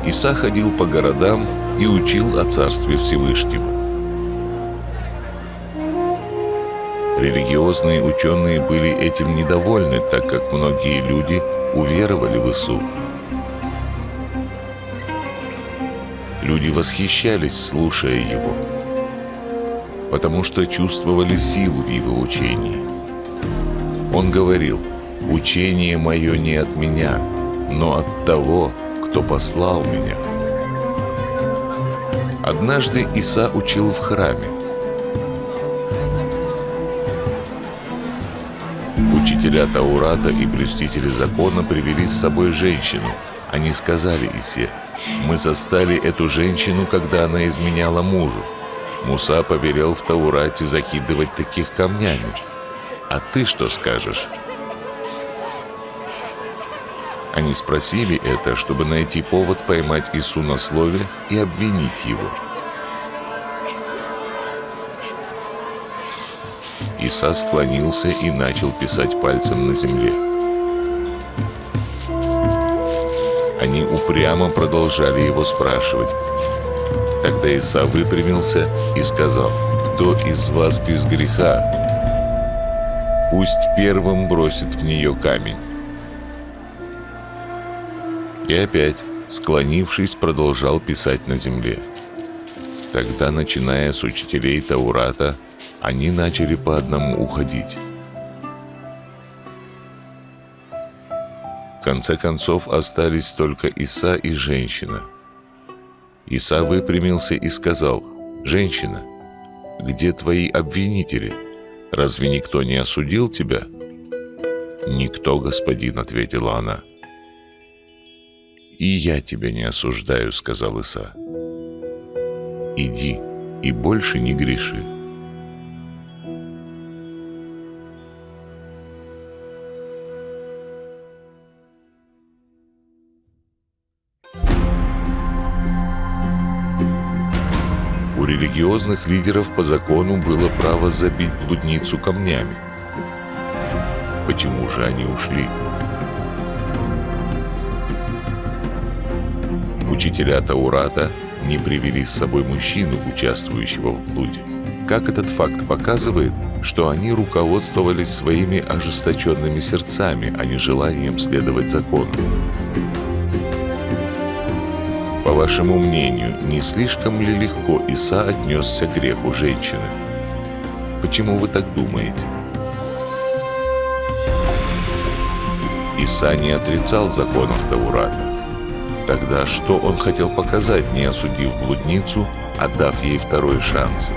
Иса ходил по городам и учил о Царстве Всевышнем. Религиозные ученые были этим недовольны, так как многие люди уверовали в Ису. Люди восхищались, слушая его, потому что чувствовали силу в его учении. Он говорил: «Учение мое не от меня, но от того, кто послал меня». Однажды Иса учил в храме. Учителя Таурата и блюстители закона привели с собой женщину. Они сказали Исе: «Мы застали эту женщину, когда она изменяла мужу. Муса повелел в Таурате закидывать таких камнями. А ты что скажешь?» Они спросили это, чтобы найти повод поймать Ису на слове и обвинить его. Иса склонился и начал писать пальцем на земле. Они упрямо продолжали его спрашивать. Тогда Иса выпрямился и сказал: «Кто из вас без греха? Пусть первым бросит в нее камень». И опять, склонившись, продолжал писать на земле. Тогда, начиная с учителей Таурата, они начали по одному уходить. В конце концов остались только Иса и женщина. Иса выпрямился и сказал: «Женщина, где твои обвинители? Разве никто не осудил тебя?» «Никто, господин», — ответила она. «И я тебя не осуждаю», — сказал Иса. «Иди и больше не греши». У религиозных лидеров по закону было право забить блудницу камнями. Почему же они ушли? Учителя Таурата не привели с собой мужчину, участвующего в блуде. Как этот факт показывает, что они руководствовались своими ожесточенными сердцами, а не желанием следовать закону. По вашему мнению, не слишком ли легко Иса отнесся к греху женщины? Почему вы так думаете? Иса не отрицал законов Таурата. Тогда что он хотел показать, не осудив блудницу, а дав ей второй шанс?